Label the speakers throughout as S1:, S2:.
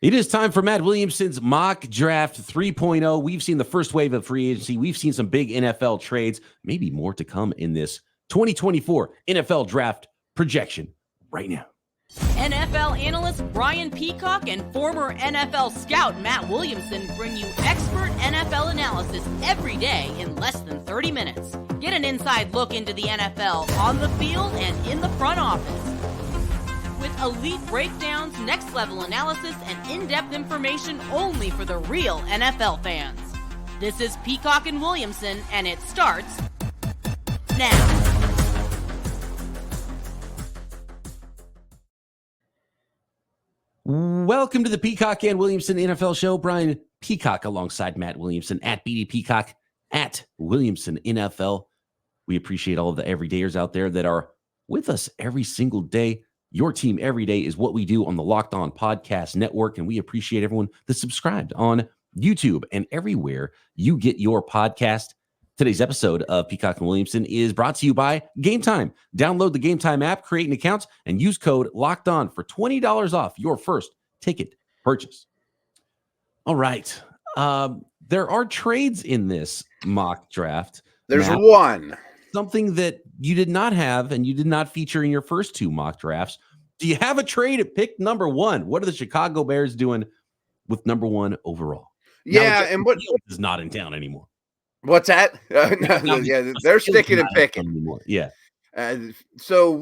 S1: It is time for Matt Williamson's Mock Draft 3.0. We've seen the first wave of free agency. We've seen some big NFL trades, maybe more to come in this 2024 NFL Draft projection right now.
S2: NFL analyst Brian Peacock and former NFL scout Matt Williamson bring you expert NFL analysis every day in less than 30 minutes. Get an inside look into the NFL on the field and in the front office. With elite breakdowns, next-level analysis, and in-depth information only for the real NFL fans. This is Peacock and Williamson, and it starts now.
S1: Welcome to the Peacock and Williamson NFL Show. Brian Peacock alongside Matt Williamson at BD Peacock at Williamson NFL. We appreciate all of the everydayers out there that are with us every single day. Your team every day is what we do on the Locked On Podcast Network, and we appreciate everyone that's subscribed on YouTube and everywhere you get your podcast. Today's episode of Peacock and Williamson is brought to you by Game Time. Download the Game Time app, create an account, and use code LOCKEDON for $20 off your first ticket purchase. All right. There are trades in this mock draft.
S3: There's one.
S1: Something that you did not have and you did not feature in your first two mock drafts. Do you have a trade at pick number one? What are the Chicago Bears doing with number one overall?
S3: Yeah, and what
S1: is not in town anymore.
S3: What's that? Yeah, they're sticking and picking.
S1: Anymore. Yeah.
S3: So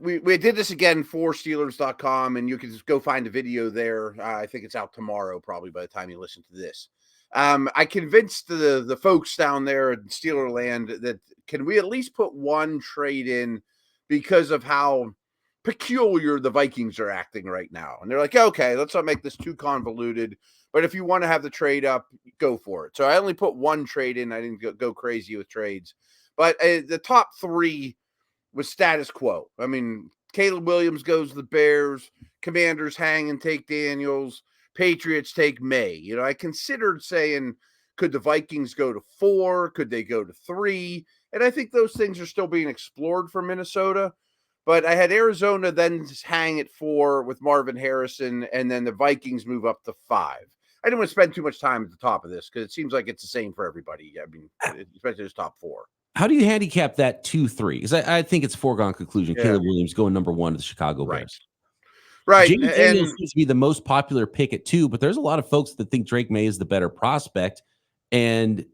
S3: we did this again for Steelers.com, and you can just go find a video there. I think it's out tomorrow, probably by the time you listen to this. I convinced the folks down there in Steelerland that can we at least put one trade in because of how peculiar the Vikings are acting right now. And they're like, okay, let's not make this too convoluted. But if you want to have the trade up, go for it. So I only put one trade in. I didn't go crazy with trades. But the top three was status quo. I mean, Caleb Williams goes to the Bears. Commanders hang and take Daniels. Patriots take May. You know, I considered saying, could the Vikings go to 4? Could they go to 3? And I think those things are still being explored for Minnesota. But I had Arizona then hang at 4 with Marvin Harrison, and then the Vikings move up to 5. I didn't want to spend too much time at the top of this because it seems like it's the same for everybody. I mean, especially this top 4.
S1: How do you handicap that 2-3? Because I think it's a foregone conclusion. Yeah. Caleb Williams going number 1 to the Chicago Bears.
S3: Right.
S1: Jamie Daniels seems to be the most popular pick at 2, but there's a lot of folks that think Drake May is the better prospect. And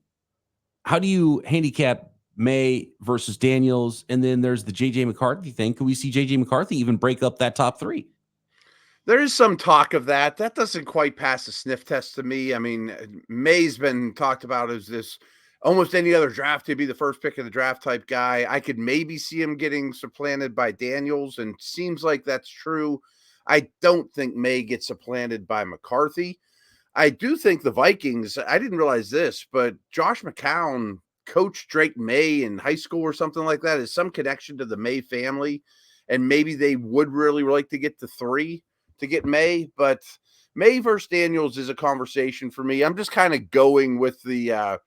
S1: how do you handicap May versus Daniels? And then there's the J.J. McCarthy thing. Can we see J.J. McCarthy even break up that top 3?
S3: There is some talk of that. That doesn't quite pass the sniff test to me. I mean, May's been talked about as this almost any other draft to be the first pick of the draft type guy. I could maybe see him getting supplanted by Daniels, and seems like that's true. I don't think May gets supplanted by McCarthy. I do think the Vikings, I didn't realize this, but Josh McCown coached Drake May in high school or something like that. Is some connection to the May family, and maybe they would really like to get to 3 to get May, but May versus Daniels is a conversation for me. I'm just kind of going with the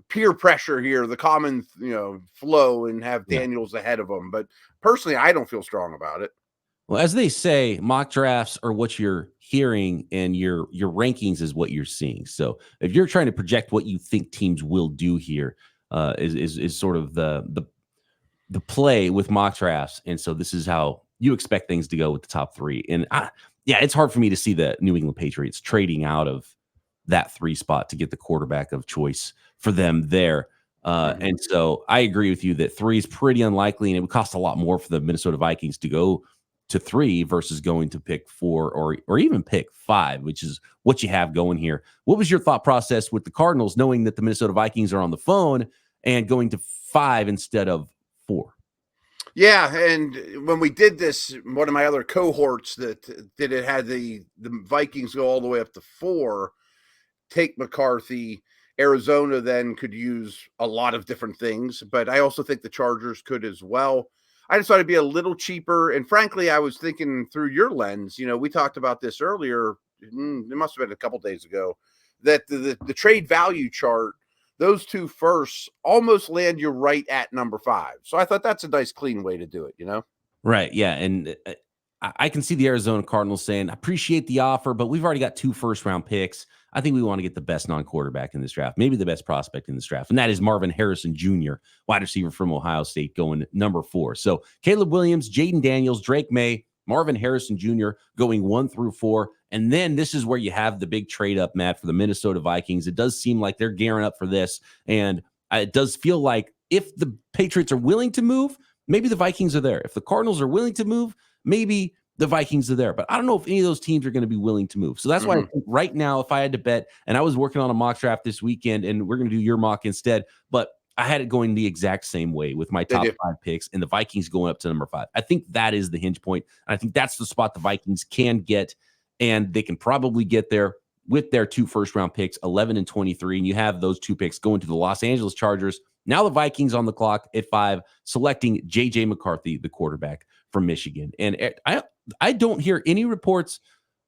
S3: peer pressure here, the common flow, and have Daniels ahead of them. But personally, I don't feel strong about it.
S1: Well, as they say, mock drafts are what you're hearing, and your rankings is what you're seeing. So if you're trying to project what you think teams will do here, is sort of the play with mock drafts. And so this is how you expect things to go with the top 3. And it's hard for me to see the New England Patriots trading out of that 3 spot to get the quarterback of choice for them there. And so I agree with you that 3 is pretty unlikely, and it would cost a lot more for the Minnesota Vikings to go to 3 versus going to pick 4 or even pick 5, which is what you have going here. What was your thought process with the Cardinals, knowing that the Minnesota Vikings are on the phone and going to 5 instead of 4?
S3: Yeah, and when we did this, one of my other cohorts that it had the Vikings go all the way up to 4, take McCarthy. Arizona then could use a lot of different things, but I also think the Chargers could as well. I just thought it'd be a little cheaper. And frankly, I was thinking through your lens, we talked about this earlier. It must have been a couple days ago, that the trade value chart, those 2 firsts almost land you right at number 5. So I thought that's a nice, clean way to do it,
S1: Right. Yeah. And I can see the Arizona Cardinals saying, appreciate the offer, but we've already got 2 first-round picks. I think we want to get the best non-quarterback in this draft, maybe the best prospect in this draft, and that is Marvin Harrison Jr., wide receiver from Ohio State, going number 4. So Caleb Williams, Jaden Daniels, Drake May, Marvin Harrison Jr. going 1 through 4. And then this is where you have the big trade up, Matt, for the Minnesota Vikings. It does seem like they're gearing up for this. And it does feel like if the Patriots are willing to move, maybe the Vikings are there. If the Cardinals are willing to move, maybe the Vikings are there. But I don't know if any of those teams are going to be willing to move. So that's why I think right now, if I had to bet, and I was working on a mock draft this weekend, and we're going to do your mock instead, but I had it going the exact same way with my top 5 picks and the Vikings going up to number 5. I think that is the hinge point. And I think that's the spot the Vikings can get, and they can probably get there with their 2 first-round picks, 11 and 23. And you have those 2 picks going to the Los Angeles Chargers. Now the Vikings on the clock at 5, selecting J.J. McCarthy, the quarterback from Michigan. And I don't hear any reports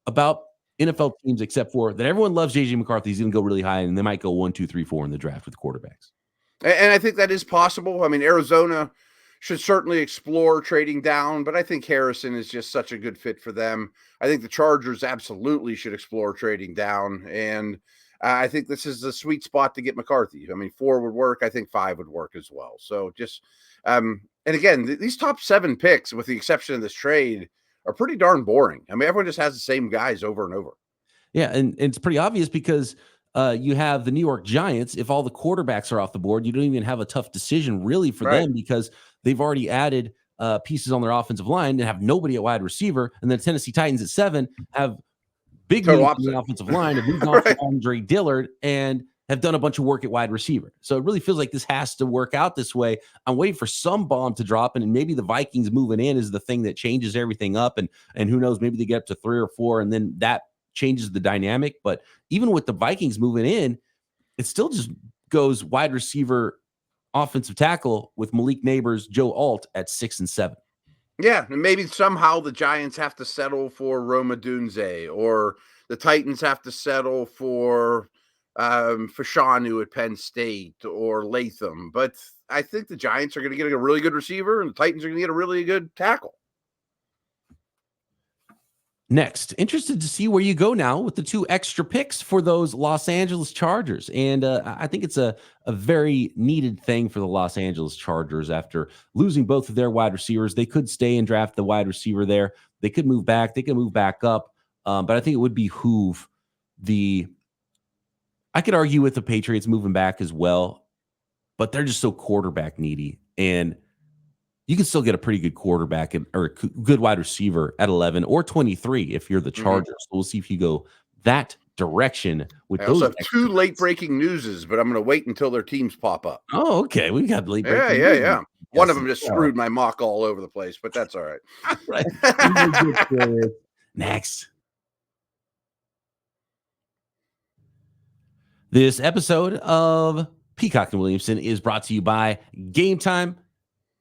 S1: about NFL teams except for that everyone loves J.J. McCarthy. He's going to go really high, and they might go 1, 2, 3, 4 in the draft with quarterbacks.
S3: And I think that is possible. I mean, Arizona should certainly explore trading down, but I think Harrison is just such a good fit for them. I think the Chargers absolutely should explore trading down, and I think this is the sweet spot to get McCarthy. I mean, 4 would work. I think 5 would work as well. So just, and again, these top 7 picks, with the exception of this trade, are pretty darn boring. I mean, everyone just has the same guys over and over.
S1: Yeah, and it's pretty obvious because you have the New York Giants. If all the quarterbacks are off the board, you don't even have a tough decision really for them, because they've already added pieces on their offensive line and have nobody at wide receiver. And the Tennessee Titans at 7 have big needs on the offensive line, have moved on to Andre Dillard and have done a bunch of work at wide receiver. So it really feels like this has to work out this way. I'm waiting for some bomb to drop, and maybe the Vikings moving in is the thing that changes everything up. And who knows, maybe they get up to 3 or 4, and then that changes the dynamic. But even with the Vikings moving in, it still just goes wide receiver, offensive tackle with Malik Neighbors, Joe Alt at 6 and 7.
S3: Yeah, and maybe somehow the Giants have to settle for Roma Dunze, or the Titans have to settle for Fashanu at Penn State, or Latham. But I think the Giants are going to get a really good receiver, and the Titans are going to get a really good tackle.
S1: Next, interested to see where you go now with the 2 extra picks for those Los Angeles Chargers. And I think it's a very needed thing for the Los Angeles Chargers after losing both of their wide receivers. They could stay and draft the wide receiver there. They could move back. They could move back up. But I think it would behoove I could argue with the Patriots moving back as well, but they're just so quarterback needy. And you can still get a pretty good quarterback or a good wide receiver at 11 or 23 if you're the Chargers. So we'll see if you go that direction with those.
S3: I also have 2 late breaking newses, but I'm going to wait until their teams pop up.
S1: Oh, okay. We got late breaking.
S3: Yeah. Yes, one of them just screwed my mock all over the place, but that's all right.
S1: Right. Next. This episode of Peacock and Williamson is brought to you by Game Time.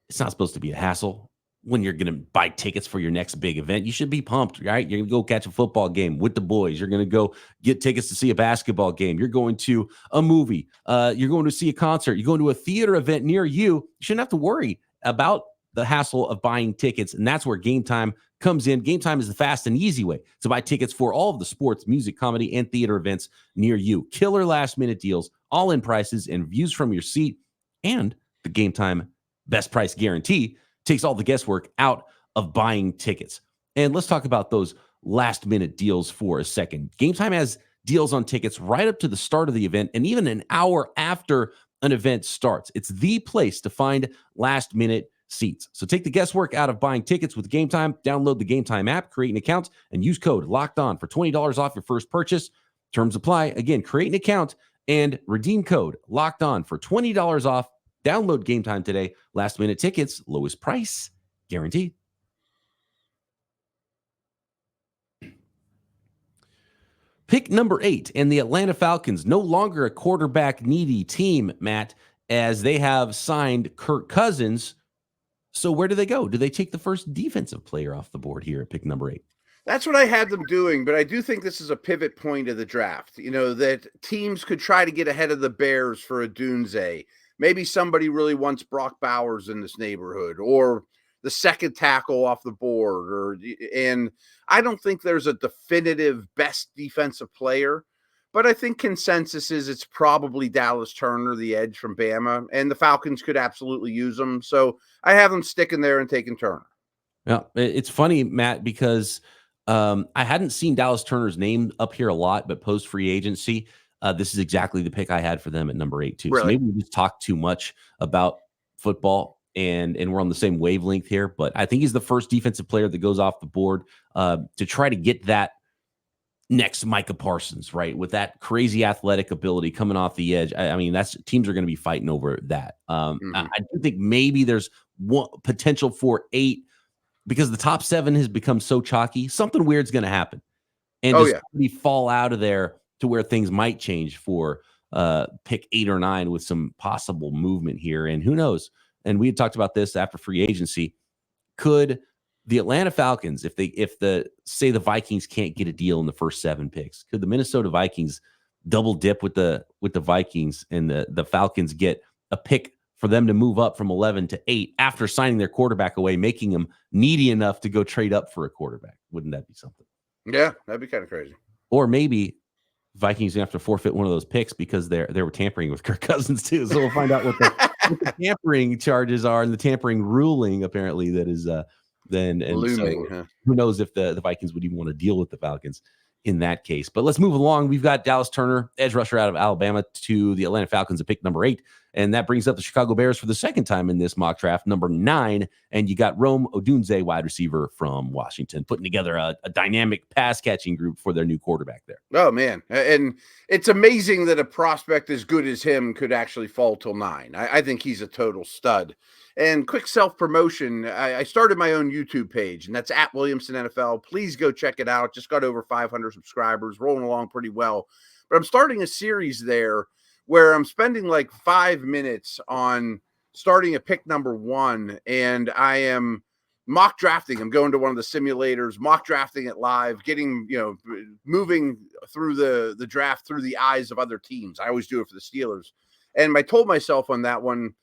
S1: It's not supposed to be a hassle when you're going to buy tickets for your next big event. You should be pumped, right? You're going to go catch a football game with the boys. You're going to go get tickets to see a basketball game. You're going to a movie. You're going to see a concert. You're going to a theater event near you. You shouldn't have to worry about the hassle of buying tickets, and that's where Game Time comes in. Game Time is the fast and easy way to buy tickets for all of the sports, music, comedy, and theater events near you. Killer last-minute deals, all-in prices, and views from your seat, and the Game Time best price guarantee takes all the guesswork out of buying tickets. And let's talk about those last minute deals for a second. Game Time has deals on tickets right up to the start of the event and even an hour after an event starts. It's the place to find last minute seats. So take the guesswork out of buying tickets with Game Time. Download the Game Time app, create an account, and use code LOCKEDON for $20 off your first purchase. Terms apply. Again, create an account and redeem code LOCKEDON for $20 off. Download Game Time today. Last minute tickets, lowest price, guaranteed. Pick number 8, and the Atlanta Falcons, no longer a quarterback needy team, Matt, as they have signed Kirk Cousins. So where do they go? Do they take the first defensive player off the board here at pick number 8?
S3: That's what I had them doing, but I do think this is a pivot point of the draft. You know, that teams could try to get ahead of the Bears for a Dunze. Maybe somebody really wants Brock Bowers in this neighborhood, or the second tackle off the board, and I don't think there's a definitive best defensive player, but I think consensus is it's probably Dallas Turner, the edge from Bama, and the Falcons could absolutely use him. So I have them sticking there and taking Turner.
S1: Yeah, it's funny, Matt, because I hadn't seen Dallas Turner's name up here a lot, but post free agency, this is exactly the pick I had for them at number 8 too.
S3: Really?
S1: So maybe we just talk too much about football and we're on the same wavelength here. But I think he's the first defensive player that goes off the board to try to get that next Micah Parsons, right? With that crazy athletic ability coming off the edge. I mean, that's teams are going to be fighting over that. I do think maybe there's one potential for 8 because the top 7 has become so chalky. Something weird's going to happen. And we fall out of there to where things might change for pick 8 or 9 with some possible movement here. And who knows? And we had talked about this after free agency. Could the Atlanta Falcons, if the Vikings can't get a deal in the first 7 picks, could the Minnesota Vikings double dip with the Vikings and the Falcons get a pick for them to move up from 11 to 8 after signing their quarterback away, making them needy enough to go trade up for a quarterback? Wouldn't that be something?
S3: Yeah, that'd be kind of crazy.
S1: Or maybe Vikings have to forfeit one of those picks because they were tampering with Kirk Cousins too. So we'll find out what the tampering charges are and the tampering ruling apparently that is then and
S3: looming.
S1: So who knows if the Vikings would even want to deal with the Falcons in that case. But let's move along. We've got Dallas Turner, edge rusher out of Alabama, to the Atlanta Falcons at pick number 8. And that brings up the Chicago Bears for the second time in this mock draft, number 9. And you got Rome Odunze, wide receiver from Washington, putting together a dynamic pass catching group for their new quarterback there.
S3: Oh, man. And it's amazing that a prospect as good as him could actually fall till 9. I think he's a total stud. And quick self-promotion, I started my own YouTube page, and that's at Williamson NFL. Please go check it out. Just got over 500 subscribers, rolling along pretty well. But I'm starting a series there where I'm spending like 5 minutes on starting a pick number 1, and I am mock drafting. I'm going to one of the simulators, mock drafting it live, getting, moving through the draft through the eyes of other teams. I always do it for the Steelers. And I told myself on that one,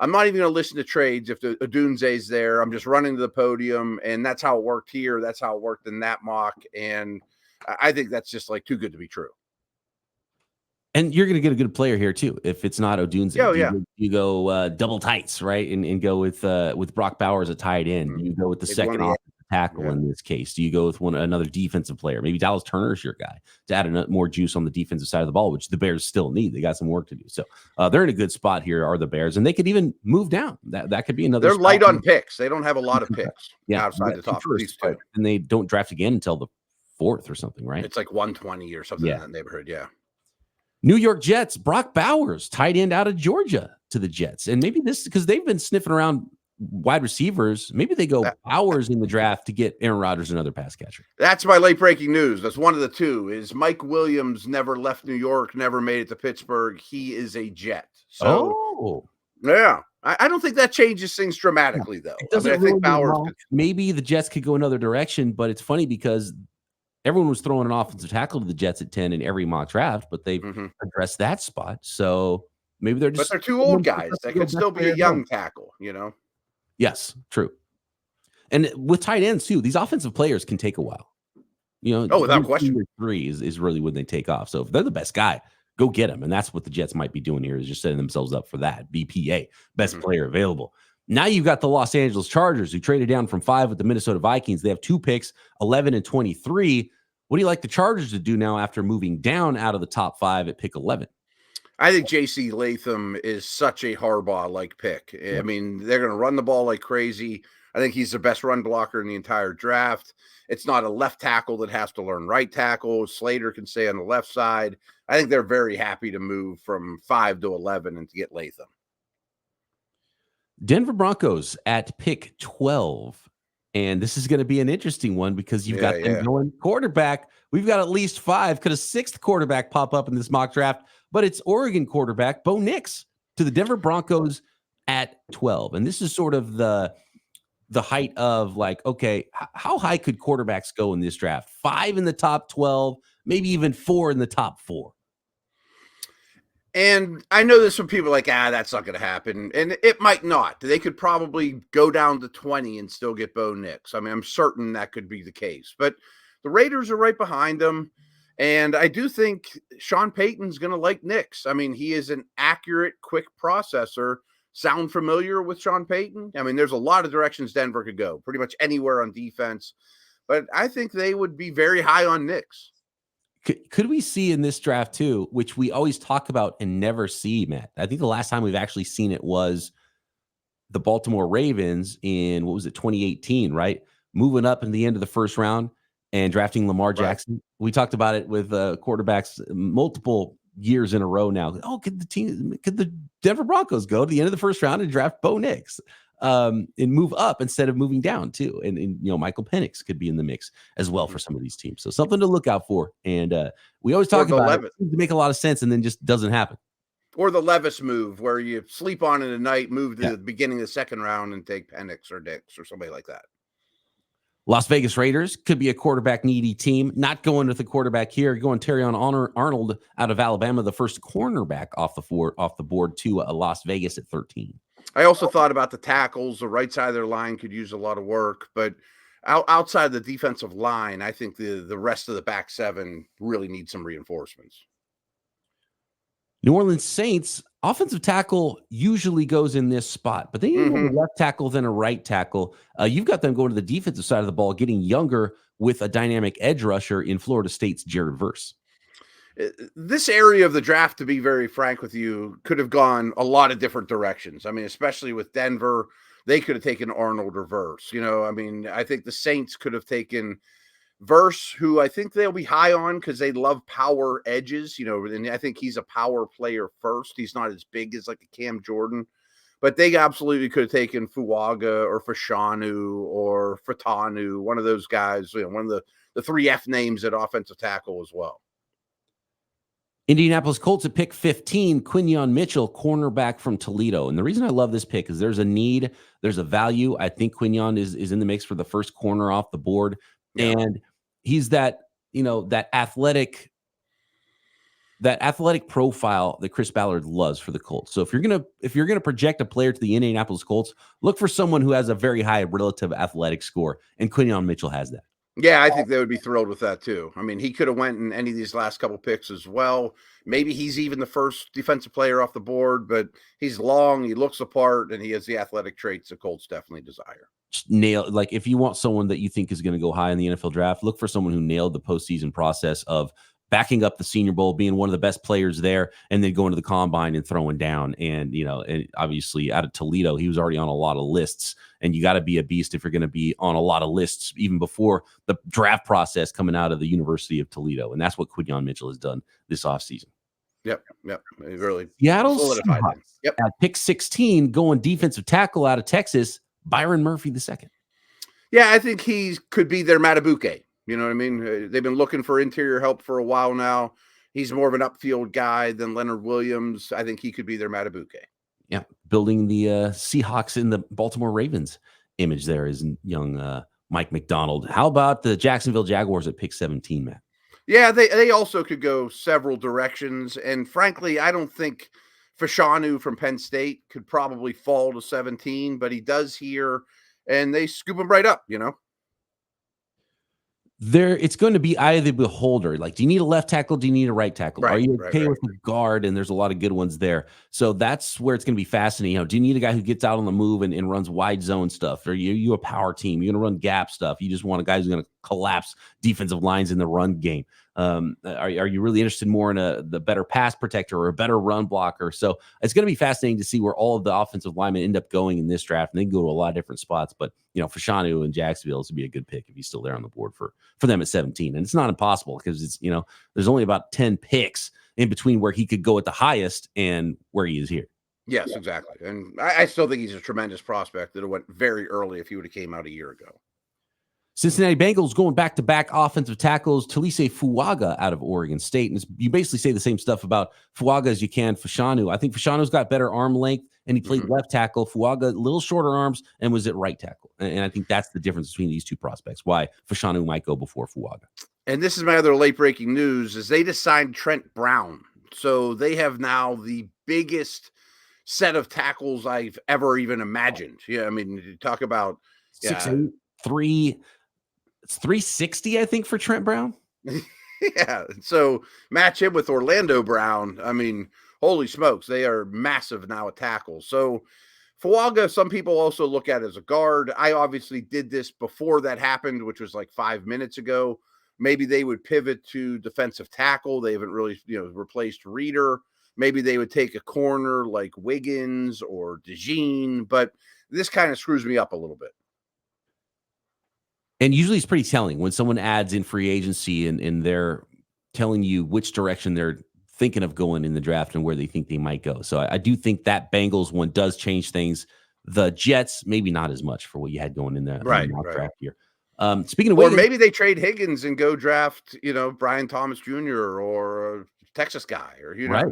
S3: I'm not even going to listen to trades if the Odunze's there. I'm just running to the podium, and that's how it worked here. That's how it worked in that mock, and I think that's just like too good to be true.
S1: And you're going to get a good player here too if it's not Odunze.
S3: Oh, yeah.
S1: You go double tights, right, and go with Brock Bowers a tight end. You go with the second offensive tackle in this case. Do you go with another defensive player? Maybe Dallas Turner is your guy to add more juice on the defensive side of the ball, which the Bears still need. They got some work to do. So they're in a good spot here, are the Bears, and they could even move down. That could be another.
S3: They're light on picks. They don't have a lot of picks outside the top
S1: first, and they don't draft again until the 4th or something, right?
S3: It's like 120 or something in that neighborhood. Yeah.
S1: New York Jets, Brock Bowers, tight end out of Georgia to the Jets. And maybe this, because they've been sniffing around wide receivers, maybe they go Bowers in the draft to get Aaron Rodgers another pass catcher.
S3: That's my late breaking news. That's one of the two. Is Mike Williams never left New York, never made it to Pittsburgh. He is a Jet. So, yeah. I don't think that changes things dramatically, though. I think Bowers
S1: maybe the Jets could go another direction, but it's funny because everyone was throwing an offensive tackle to the Jets at 10 in every mock draft, but they've addressed that spot. So maybe they're just.
S3: But they're 2 old guys. That could still be a young tackle,
S1: Yes, true. And with tight ends too, these offensive players can take a while.
S3: Without question.
S1: 3 is really when they take off. So if they're the best guy, go get him. And that's what the Jets might be doing here, is just setting themselves up for that. BPA, best player available. Now you've got the Los Angeles Chargers, who traded down from 5 with the Minnesota Vikings. They have 2 picks, 11 and 23. What do you like the Chargers to do now after moving down out of the top 5 at pick 11?
S3: I think J.C. Latham is such a Harbaugh-like pick. I mean, they're going to run the ball like crazy. I think he's the best run blocker in the entire draft. It's not a left tackle that has to learn right tackle. Slater can stay on the left side. I think they're very happy to move from 5 to 11 and to get Latham.
S1: Denver Broncos at pick 12. And this is going to be an interesting one because you've got them going quarterback. We've got at least 5. Could a 6th quarterback pop up in this mock draft? But it's Oregon quarterback Bo Nix to the Denver Broncos at 12. And this is sort of the height of like, okay, how high could quarterbacks go in this draft? 5 in the top 12, maybe even 4 in the top 4.
S3: And I know there's some people like, that's not going to happen. And it might not. They could probably go down to 20 and still get Bo Nix. I mean, I'm certain that could be the case. But the Raiders are right behind them. And I do think Sean Payton's going to like Nix. I mean, he is an accurate, quick processor. Sound familiar with Sean Payton? I mean, there's a lot of directions Denver could go, pretty much anywhere on defense. But I think they would be very high on Nix.
S1: Could we see in this draft too, which we always talk about and never see, Matt? I think the last time we've actually seen it was the Baltimore Ravens in, 2018, right? Moving up in the end of the first round and drafting Lamar Jackson. Right. We talked about it with quarterbacks multiple years in a row now. Oh, could the Denver Broncos go to the end of the first round and draft Bo Nix? And move up instead of moving down too. And Michael Penix could be in the mix as well for some of these teams. So something to look out for. And we always talk about it to make a lot of sense and then just doesn't happen.
S3: Or the Levis move where you sleep on it at night, move to the beginning of the second round and take Penix or Dix or somebody like that.
S1: Las Vegas Raiders could be a quarterback needy team. Not going with the quarterback here, going Terrion Arnold out of Alabama, the first cornerback off the board to Las Vegas at 13.
S3: I also thought about the tackles. The right side of their line could use a lot of work, but outside the defensive line, I think the rest of the back seven really need some reinforcements.
S1: New Orleans Saints offensive tackle usually goes in this spot, but they need more left tackle than a right tackle. You've got them going to the defensive side of the ball, getting younger with a dynamic edge rusher in Florida State's Jared Verse.
S3: This area of the draft, to be very frank with you, could have gone a lot of different directions. I mean, especially with Denver, they could have taken Arnold or Verse. I mean, I think the Saints could have taken Verse, who I think they'll be high on because they love power edges, and I think he's a power player first. He's not as big as like a Cam Jordan, but they absolutely could have taken Fuaga or Fashanu or Fratanu, one of those guys, one of the 3 F names at offensive tackle as well.
S1: Indianapolis Colts at pick 15, Quinyon Mitchell, cornerback from Toledo. And the reason I love this pick is there's a need, there's a value. I think Quinyon is in the mix for the first corner off the board. Yeah. And he's that athletic profile that Chris Ballard loves for the Colts. So if you're gonna project a player to the Indianapolis Colts, look for someone who has a very high relative athletic score, and Quinyon Mitchell has that.
S3: Yeah, I think they would be thrilled with that too. I mean, he could have went in any of these last couple picks as well. Maybe he's even the first defensive player off the board, but he's long, he looks apart, and he has the athletic traits the Colts definitely desire.
S1: If you want someone that you think is going to go high in the NFL draft, look for someone who nailed the postseason process of backing up the Senior Bowl, being one of the best players there, and then going to the combine and throwing down. And, and obviously out of Toledo, he was already on a lot of lists, and you got to be a beast if you're going to be on a lot of lists, even before the draft process coming out of the University of Toledo. And that's what Quinyon Mitchell has done this offseason.
S3: Yep. It really
S1: Seattle Seahawks at pick 16, going defensive tackle out of Texas, Byron Murphy II.
S3: Yeah, I think he could be their Matabuke. You know what I mean? They've been looking for interior help for a while now. He's more of an upfield guy than Leonard Williams. I think he could be their Matabuke.
S1: Yeah, building the Seahawks in the Baltimore Ravens image there is young Mike McDonald. How about the Jacksonville Jaguars at pick 17, Matt?
S3: Yeah, they also could go several directions. And frankly, I don't think Fashanu from Penn State could probably fall to 17, but he does here, and they scoop him right up,
S1: It's going to be eye of the beholder. Like, do you need a left tackle? Do you need a right tackle?
S3: Right,
S1: Are you okay with the guard? And there's a lot of good ones there. So that's where it's going to be fascinating. Do you need a guy who gets out on the move and runs wide zone stuff? Are you a power team? You're going to run gap stuff. You just want a guy who's going to collapse defensive lines in the run game. Are you really interested more in the better pass protector or a better run blocker? So it's going to be fascinating to see where all of the offensive linemen end up going in this draft. And they can go to a lot of different spots. But, Fashanu and Jacksonville is to be a good pick if he's still there on the board for them at 17. And it's not impossible because it's, there's only about 10 picks in between where he could go at the highest and where he is here.
S3: Yes, exactly. And I still think he's a tremendous prospect that went very early if he would have came out a year ago.
S1: Cincinnati Bengals going back-to-back offensive tackles, Talise Fuaga out of Oregon State. And you basically say the same stuff about Fuaga as you can Fashanu. I think Fashanu's got better arm length, and he played left tackle. Fuaga, a little shorter arms, and was at right tackle. And I think that's the difference between these two prospects, why Fashanu might go before Fuaga.
S3: And this is my other late-breaking news, is they just signed Trent Brown So they have now the biggest set of tackles I've ever even imagined. Yeah, I mean, you talk about
S1: 6'8", 3. It's 360, I think, for Trent Brown.
S3: Yeah. So match him with Orlando Brown. I mean, holy smokes, they are massive now at tackle. So Fuaga, some people also look at as a guard. I obviously did this before that happened, which was like 5 minutes ago. Maybe they would pivot to defensive tackle. They haven't really, replaced Reader. Maybe they would take a corner like Wiggins or DeJean, but this kind of screws me up a little bit.
S1: And usually it's pretty telling when someone adds in free agency and they're telling you which direction they're thinking of going in the draft and where they think they might go. So I do think that Bengals one does change things. The Jets, maybe not as much for what you had going in the draft here. Speaking of
S3: or
S1: Wiggins,
S3: maybe they trade Higgins and go draft, Brian Thomas Jr. or a Texas guy or,
S1: Right.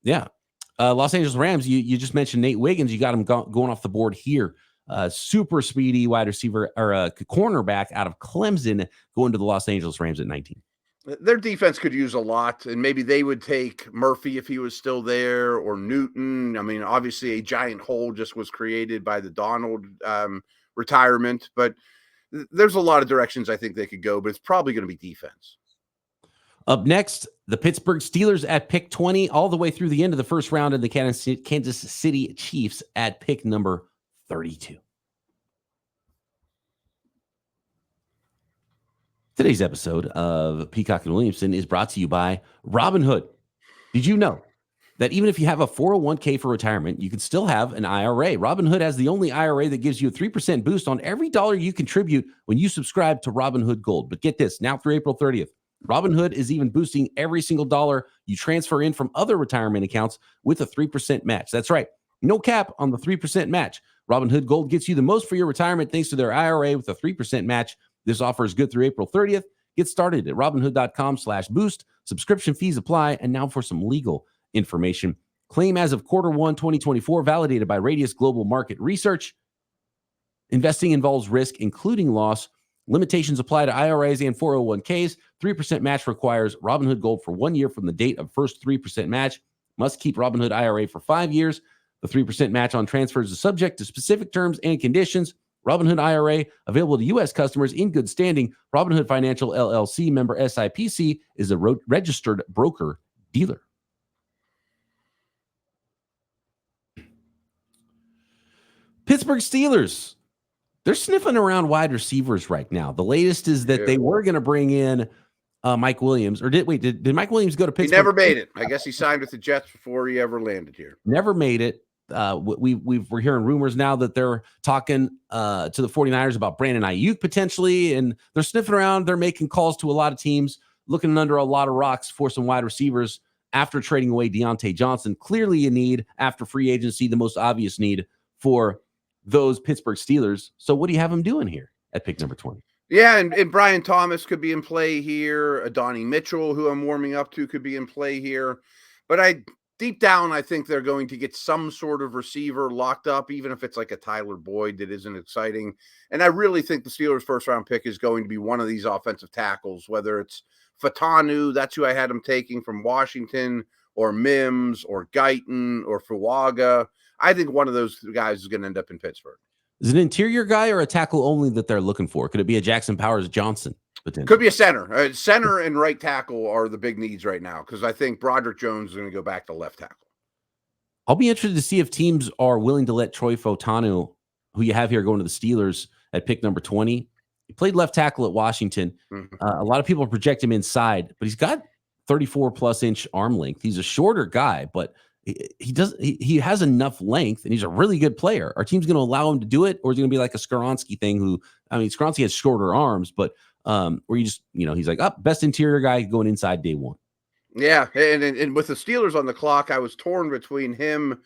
S1: Yeah. Los Angeles Rams, you just mentioned Nate Wiggins. You got him going off the board here. Super speedy wide receiver or a cornerback out of Clemson going to the Los Angeles Rams at 19.
S3: Their defense could use a lot, and maybe they would take Murphy if he was still there or Newton. I mean, obviously a giant hole just was created by the Donald retirement, but there's a lot of directions I think they could go, but it's probably going to be defense.
S1: Up next, the Pittsburgh Steelers at pick 20 all the way through the end of the first round, and the Kansas City Chiefs at pick number 32. Today's episode of Peacock and Williamson is brought to you by Robinhood. Did you know that even if you have a 401k for retirement, you can still have an IRA? Robinhood has the only IRA that gives you a 3% boost on every dollar you contribute when you subscribe to Robinhood Gold. But get this, now through April 30th, Robinhood is even boosting every single dollar you transfer in from other retirement accounts with a 3% match. That's right. No cap on the 3% match. Robinhood Gold gets you the most for your retirement thanks to their IRA with a 3% match. This offer is good through April 30th. Get started at Robinhood.com/boost. Subscription fees apply. And now for some legal information. Claim as of Q1 2024, validated by Radius Global Market Research. Investing involves risk, including loss. Limitations apply to IRAs and 401ks. 3% match requires Robinhood Gold for 1 year from the date of first 3% match. Must keep Robinhood IRA for 5 years. The 3% match on transfers is subject to specific terms and conditions. Robinhood IRA, available to U.S. customers in good standing. Robinhood Financial LLC, member SIPC, is a registered broker-dealer. Pittsburgh Steelers, they're sniffing around wide receivers right now. The latest is that they were going to bring in Mike Williams. Or did Mike Williams go to Pittsburgh?
S3: He never made it. I guess he signed with the Jets before he ever landed here.
S1: Never made it. We're hearing rumors now that they're talking to the 49ers about Brandon Ayuk potentially, and they're sniffing around. They're making calls to a lot of teams, looking under a lot of rocks for some wide receivers after trading away Deontay Johnson. Clearly a need after free agency, the most obvious need for those Pittsburgh Steelers. So what do you have them doing here at pick number 20?
S3: Yeah, and Brian Thomas could be in play here. Adonai Mitchell, who I'm warming up to, could be in play here. But deep down, I think they're going to get some sort of receiver locked up, even if it's like a Tyler Boyd that isn't exciting. And I really think the Steelers' first-round pick is going to be one of these offensive tackles, whether it's Fatanu, that's who I had him taking from Washington, or Mims, or Guyton, or Fuaga. I think one of those guys is going to end up in Pittsburgh.
S1: Is it an interior guy or a tackle only that they're looking for? Could it be a Jackson Powers Johnson?
S3: Could be a center. Center and right tackle are the big needs right now because I think Broderick Jones is going to go back to left tackle.
S1: I'll be interested to see if teams are willing to let Troy Fautanu, who you have here going to the Steelers at pick number 20. He played left tackle at Washington. A lot of people project him inside, but he's got 34-plus inch arm length. He's a shorter guy, but he has enough length, and he's a really good player. Our team's going to allow him to do it, or is it going to be like a Skoronski thing? Skoronski has shorter arms, but where you just, he's like, best interior guy going inside day one.
S3: Yeah, and with the Steelers on the clock, I was torn between him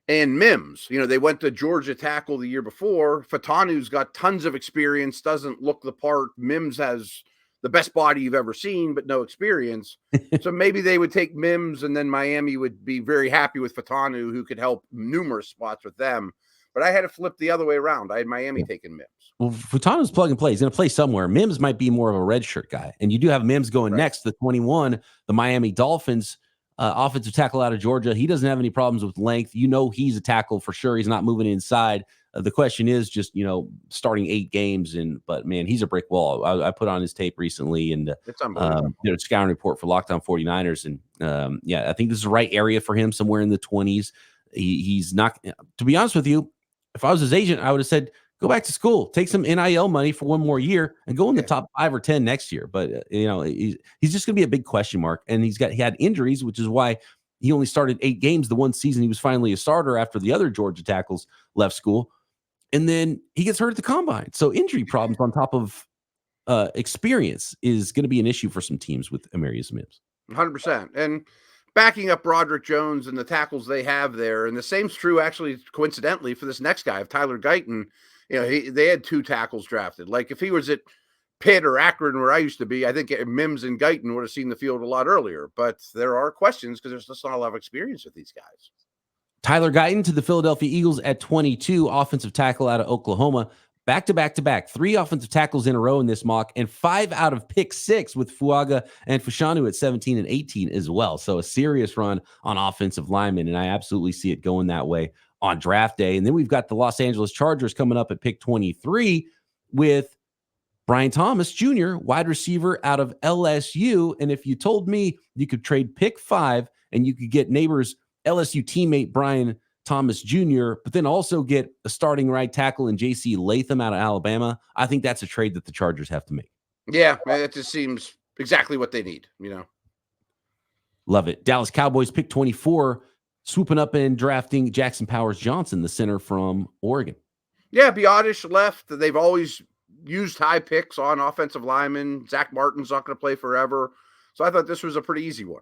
S3: and Mims. They went to Georgia tackle the year before. Fatanu's got tons of experience, doesn't look the part. Mims has the best body you've ever seen, but no experience. So maybe they would take Mims, and then Miami would be very happy with Fatanu, who could help numerous spots with them. But I had to flip the other way around. I had Miami taking Mims.
S1: Well, Fatanu's plug and play. He's going to play somewhere. Mims might be more of a redshirt guy. And you do have Mims going next, the 21, the Miami Dolphins. offensive tackle out of Georgia. He doesn't have any problems with length. He's a tackle for sure. He's not moving inside. The question is just, starting 8 games. But man, he's a brick wall. I put on his tape recently and
S3: it's unbelievable.
S1: Did a scouting report for Locked On 49ers. And I think this is the right area for him, somewhere in the 20s. He's not, to be honest with you, if I was his agent, I would have said, go back to school, take some NIL money for one more year and go in the top 5 or 10 next year. But, he's just going to be a big question mark. And he had injuries, which is why he only started 8 games the one season he was finally a starter after the other Georgia tackles left school. And then he gets hurt at the combine. So injury problems on top of experience is going to be an issue for some teams with Amarius Mims.
S3: 100%. And backing up Broderick Jones and the tackles they have there, and the same's true actually coincidentally for this next guy, of Tyler Guyton. They had 2 tackles drafted. Like if he was at Pitt or Akron where I used to be, I think Mims and Guyton would have seen the field a lot earlier. But there are questions because there's just not a lot of experience with these guys.
S1: Tyler Guyton to the Philadelphia Eagles at 22, offensive tackle out of Oklahoma. Back-to-back-to-back, 3 offensive tackles in a row in this mock, and 5 out of pick 6 with Fuaga and Fashanu at 17 and 18 as well. So a serious run on offensive linemen, and I absolutely see it going that way on draft day. And then we've got the Los Angeles Chargers coming up at pick 23 with Brian Thomas Jr., wide receiver out of LSU. And if you told me you could trade pick 5 and you could get Neighbors' LSU teammate Brian Thomas Jr., but then also get a starting right tackle in J.C. Latham out of Alabama, I think that's a trade that the Chargers have to make.
S3: Yeah, it just seems exactly what they need,
S1: Love it. Dallas Cowboys pick 24, swooping up and drafting Jackson Powers Johnson, the center from Oregon.
S3: Yeah, Biotish left. They've always used high picks on offensive linemen. Zach Martin's not going to play forever. So I thought this was a pretty easy one.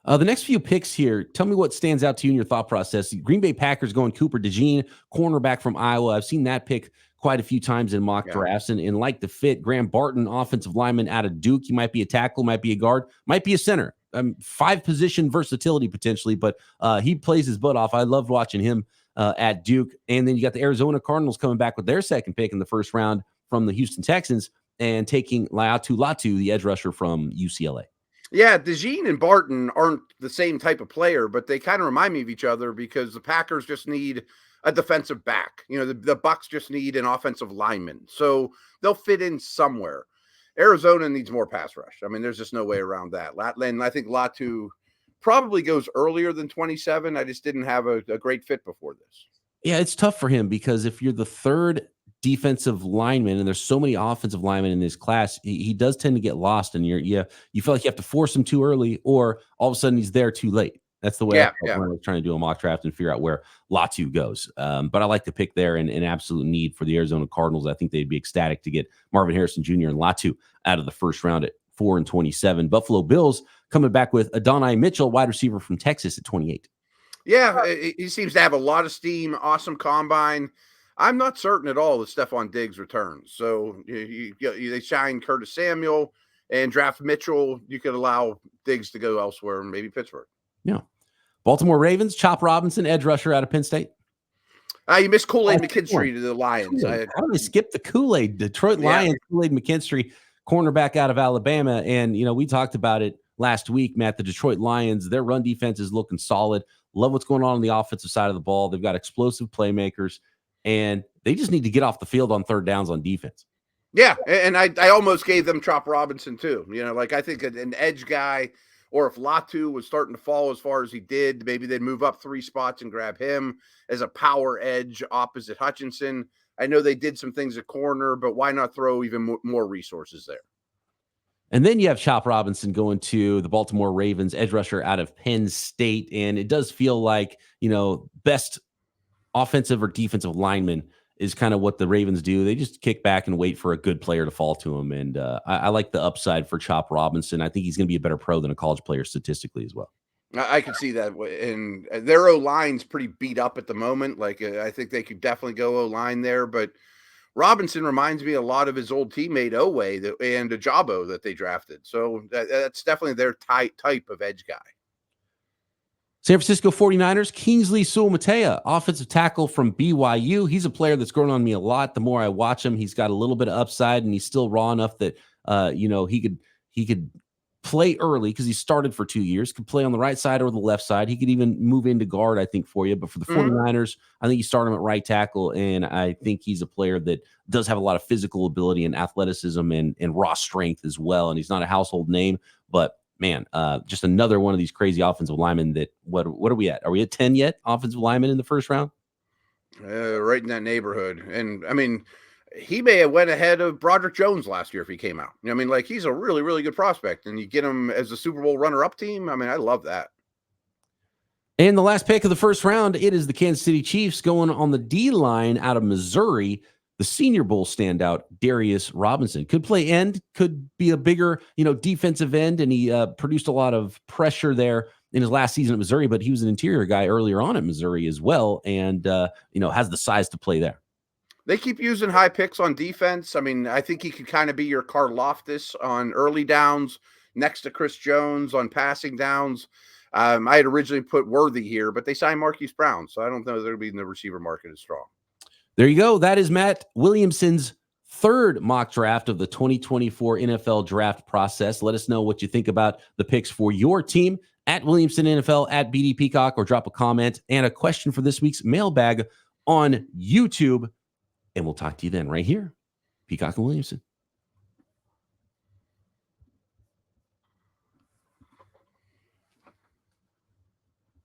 S1: The next few picks here, tell me what stands out to you in your thought process. Green Bay Packers going Cooper DeJean, cornerback from Iowa. I've seen that pick quite a few times in mock drafts and like the fit. Graham Barton, offensive lineman out of Duke. He might be a tackle, might be a guard, might be a center. 5-position versatility potentially, but he plays his butt off. I loved watching him at Duke. And then you got the Arizona Cardinals coming back with their second pick in the first round from the Houston Texans and taking Latu, the edge rusher from UCLA.
S3: Yeah, DeJean and Barton aren't the same type of player, but they kind of remind me of each other because the Packers just need a defensive back. The Bucs just need an offensive lineman. So they'll fit in somewhere. Arizona needs more pass rush. I mean, there's just no way around that. And I think Latu probably goes earlier than 27. I just didn't have a great fit before this.
S1: Yeah, it's tough for him because if you're the third defensive lineman and there's so many offensive linemen in this class, he does tend to get lost, and you feel like you have to force him too early, or all of a sudden he's there too late. That's the way I was trying to do a mock draft and figure out where Latu goes. But I like the pick there and an absolute need for the Arizona Cardinals. I think they'd be ecstatic to get Marvin Harrison Jr. and Latu out of the first round at 4 and 27. Buffalo Bills coming back with Adonai Mitchell, wide receiver from Texas at 28.
S3: Yeah, he seems to have a lot of steam, awesome combine. I'm not certain at all that Stephon Diggs returns. So they sign Curtis Samuel and draft Mitchell. You could allow Diggs to go elsewhere, maybe Pittsburgh.
S1: Yeah. Baltimore Ravens, Chop Robinson, edge rusher out of Penn State.
S3: You missed Kool-Aid McKinstry to the Lions.
S1: How did they skip the Kool-Aid? Detroit Lions, Kool-Aid McKinstry, cornerback out of Alabama. And, we talked about it last week, Matt. The Detroit Lions, their run defense is looking solid. Love what's going on the offensive side of the ball. They've got explosive playmakers, and they just need to get off the field on third downs on defense.
S3: Yeah, and I almost gave them Chop Robinson too. I think an edge guy, or if Latu was starting to fall as far as he did, maybe they'd move up 3 spots and grab him as a power edge opposite Hutchinson. I know they did some things at corner, but why not throw even more resources there?
S1: And then you have Chop Robinson going to the Baltimore Ravens, edge rusher out of Penn State. And it does feel like, best offensive or defensive lineman is kind of what the Ravens do. They just kick back and wait for a good player to fall to them. And I like the upside for Chop Robinson. I think he's going to be a better pro than a college player statistically as well.
S3: I could see that. And their O-line's pretty beat up at the moment. I think they could definitely go O-line there. But Robinson reminds me a lot of his old teammate Oweh and Ajabo that they drafted. So that's definitely their type of edge guy.
S1: San Francisco 49ers, Kingsley Suamataia, offensive tackle from BYU. He's a player that's grown on me a lot. The more I watch him, he's got a little bit of upside, and he's still raw enough that he could play early because he started for 2 years, could play on the right side or the left side. He could even move into guard, I think, for you. But for the 49ers, I think you start him at right tackle, and I think he's a player that does have a lot of physical ability and athleticism and raw strength as well. And he's not a household name, but man, just another one of these crazy offensive linemen that what are we at? Are we at 10 yet? Offensive linemen in the first round?
S3: Right in that neighborhood. And I mean, he may have went ahead of Broderick Jones last year if he came out. I mean, like, he's a really, really good prospect, and you get him as a Super Bowl runner-up team. I mean, I love that.
S1: And the last pick of the first round, it is the Kansas City Chiefs going on the D line out of Missouri. The Senior Bowl standout, Darius Robinson, could play end, could be a bigger, defensive end, and he produced a lot of pressure there in his last season at Missouri. But he was an interior guy earlier on at Missouri as well, and has the size to play there.
S3: They keep using high picks on defense. I mean, I think he could kind of be your Karlaftis on early downs, next to Chris Jones on passing downs. I had originally put Worthy here, but they signed Marquise Brown, so I don't know they'll be in the receiver market as strong.
S1: There you go. That is Matt Williamson's third mock draft of the 2024 NFL draft process. Let us know what you think about the picks for your team at Williamson NFL, at BD Peacock, or drop a comment and a question for this week's mailbag on YouTube. And we'll talk to you then right here, Peacock and Williamson.